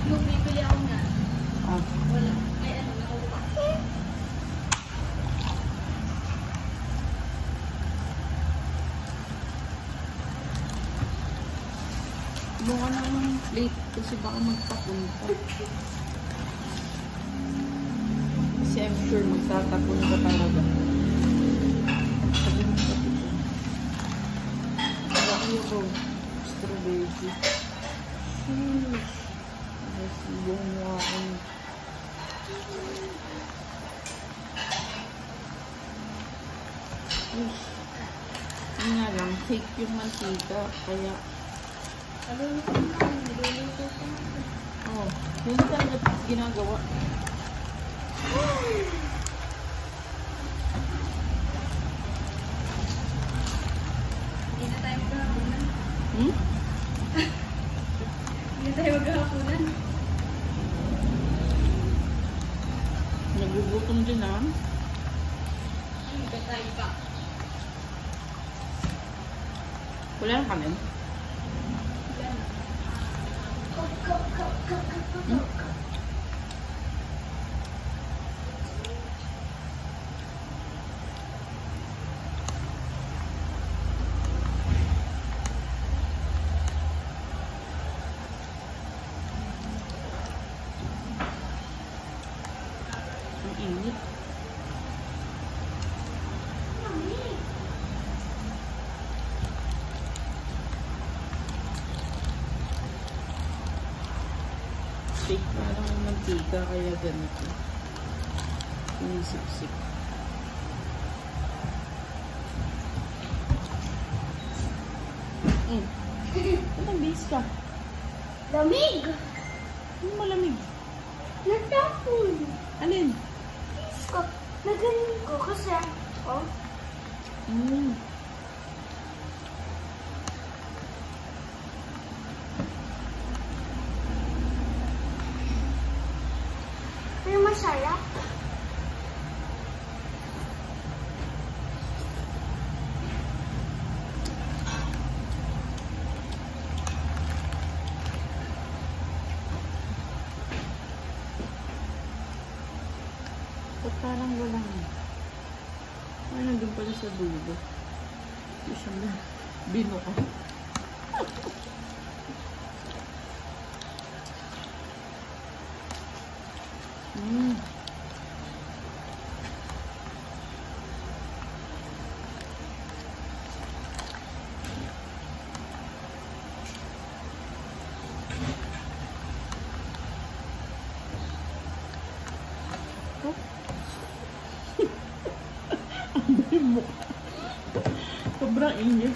Yung bibili ako nga. Ah. Wala. May ano, nakuha. Buka na ng plate kasi baka magpapunta. Kasi I'm sure magtatapon ka talaga. Sabi mo sa pito. Wala kayo ko. Strawberry. Nasibong mo ako. Yun nga lang, fake yung mantika. Kaya Naluluto ko. Naluluto ko. oh, yun talaga ginagawa. Hindi na tayo maghahaponan. Hmm? Hindi na tayo maghahaponan. Nagugutom din ah. Hindi ba tayo pa? Wala na kanin? Yan. Hmm? Ang init. Fake parang yung mantika kaya ganito. Sinisip-sip. Anong base ka? Lamig! Ano malamig? Natapon! Alin? Ko, nagaling ko kasi, oh, Hmm. pero masarap. Ba't parang walang ay, nandun pala sa dulo. Hindi siya na binuka. Hmm. Oh. Ang mukha. Sobrang init.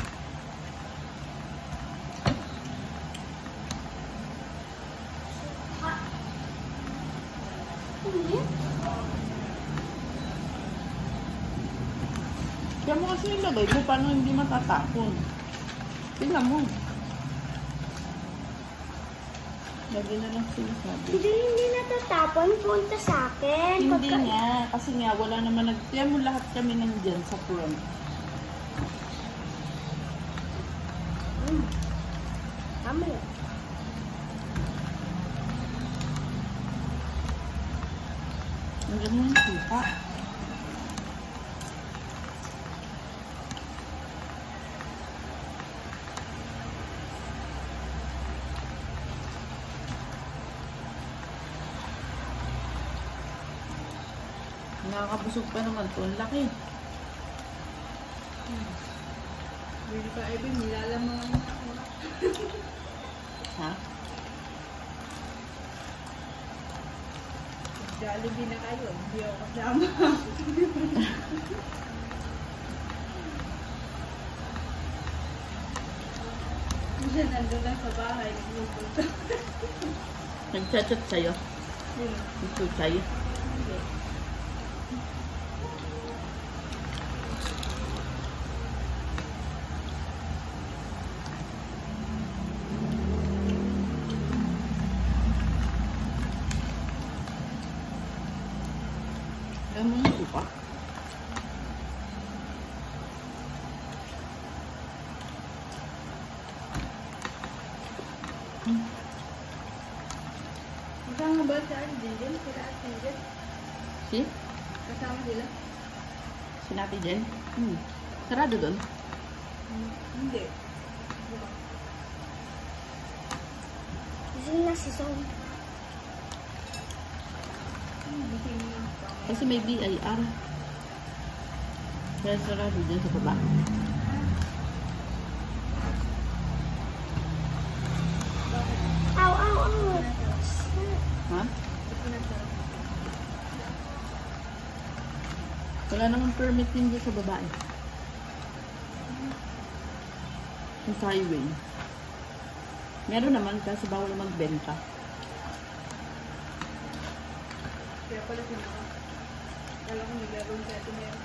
Hindi. Kaya mo kasi nilagay mo, paano hindi matatapon? Tingnan mo. Lagi na lang sinasabi. Hindi natatapon, punta sa akin. Hindi nga, kasi nga wala naman kaya mo lahat kami nandyan sa front. Tama yun. Nandiyan mo yung suka. Nakakabusog pa naman to. Ang laki. Hindi pa, Ebi, nilalamangan mo ako. Ha? Jollibee na kayo, hindi ako kasama. Siya nandun lang sa bahay, nagluto. Nagchat-chat sa'yo. Yun. Nagtutsay. Hindi. Alam mo yung suka? ba si Andy? Sila at Andy? Si? Kasama sila? Sinabi dyan? Sarado doon? Hindi. Gising na si Son. Gising na. Kasi may BIR. Kaya sarado dyan sa baba. Ow, ow, ow. Ha? Wala namang permit din dyan sa babae. Sa highway. Meron naman kasi bawal magbenta. Kaya pala sinaka. Kala ko naglaroon sa atin meron.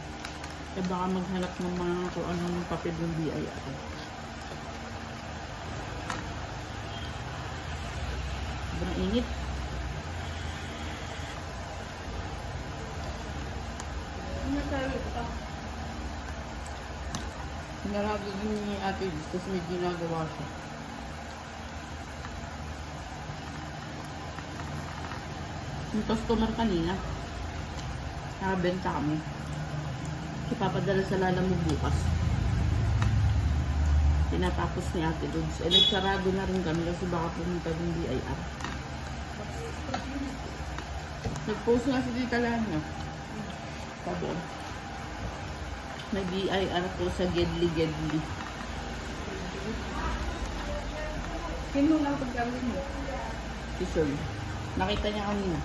Eh baka maghanap ng mga kung anong papel ng BIR. Sobrang init. Ano nasabi ito? Sinarado din ni Ate Liz kasi may ginagawa siya. Yung customer kanina, nakabenta kami. Ipapadala sa lala mo bukas. Tinatapos ni Ate Liz. Eh, nagsarado na rin kami kasi baka pumunta ng BIR. Nag-post nga si Tita Lana. Sabi, may BIR po sa Gedli. Sino lang pagkawin mo? Si Sir. Nakita niya kanina.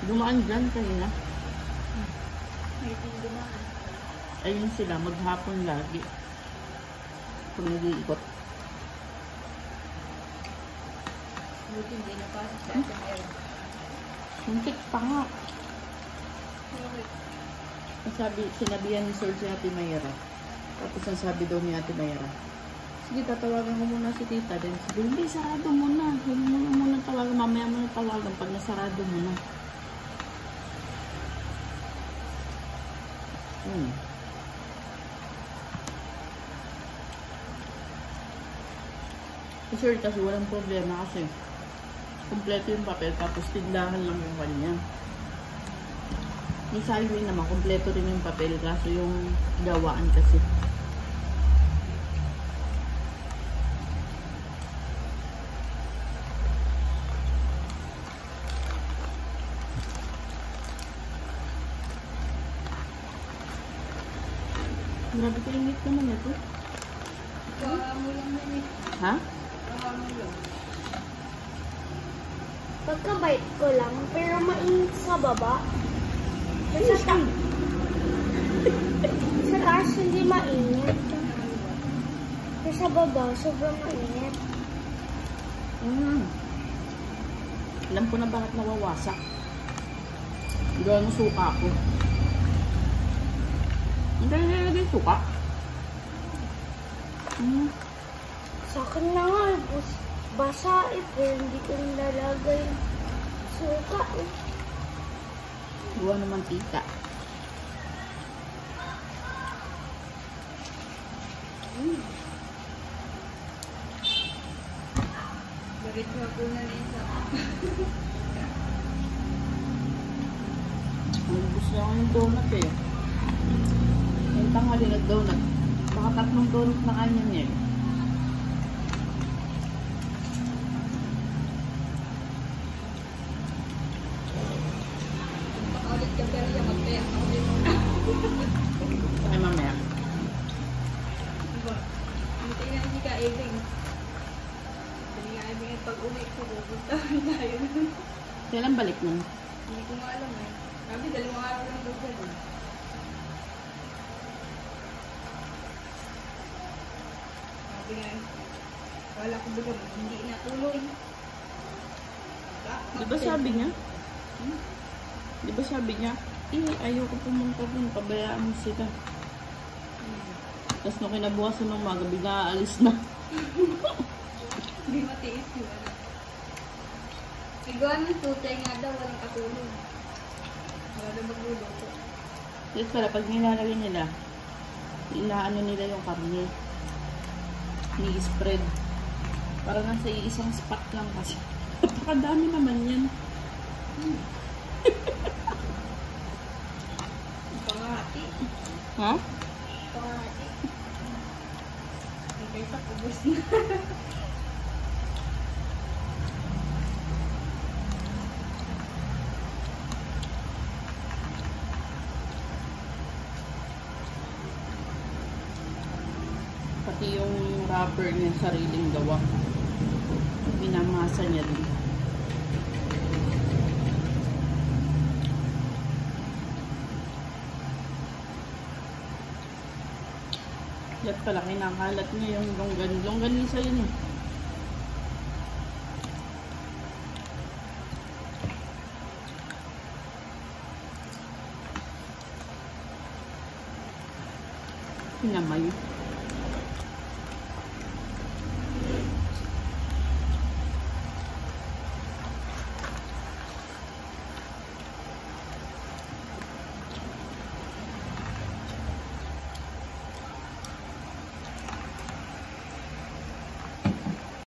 Dumaan dyan kanina. May tindumaan. Ayun sila, maghapon lagi. Pag nag-iikot. Buti hindi napasok sa atin meron. Muntik pa nga. Bakit? Sinabihan ni Sir si Ate Mayra. Tapos ang sabi daw ni Ate Mayra, sige, tatawagan ko muna si Tita. Then sabi, hindi, sarado muna. Huwag mo muna tawagan. Mamaya mo na tawagan pag nasarado mo na. Si Sir kasi walang problema kasi kumpleto yung papel tapos tindahan lang yung kanya. Yung sa highway naman, kumpleto rin yung papel kaso yung gawaan kasi. Grabe ka init naman ito. Baka mo lang na eh. Ha? Baka mo lang. Pagka-bite ko lang, pero mainit sa baba. Sa taas hindi mainit. Pero sa baba, sobrang mainit. Alam ko na bakit nawawasak. Gawa ng suka ko. Hindi nilagay suka. Sa akin na nga, basa eh, pero hindi ko nilalagay suka eh. Gawa ng mantika. Diretso ako na na isa. Gusto ako ng donut eh. Yung tanghali nag-donut. Baka 3 donut na kanya niya eh. Ulit ka pero yung magpayak ako din. Ay mamaya. Diba? Hintay na hindi ka Ebing. Hindi nga Ebing at pag-uwi ko, pupuntahan tayo. Kailan balik nun? Hindi ko nga alam eh. Sabi, 2 araw lang daw siya dun. Sabi nga, wala ko baga, hindi natuloy. Di ba sabi niya? Di ba sabi niya? Ayoko pumunta dun. Pabayaan mo sila. Tapos nung kinabukasan ng umaga, bigla aalis na. Hindi matiis yun. Igawa ng tutay nga daw, walang katulog. Wala na magluluto. Yes pala, pag nilalagay nila, inaano nila yung karne. Ni-spread. Para nasa isang spot lang kasi. Napakadami naman yan. Pangahati. Ha? Pangahati. Okay, sa kubos na. Pati yung wrapper niya sariling gawa. Minamasa niya din. Yan pala, kinakalat niya yung longgan. Longganisa yun eh. Pinamay.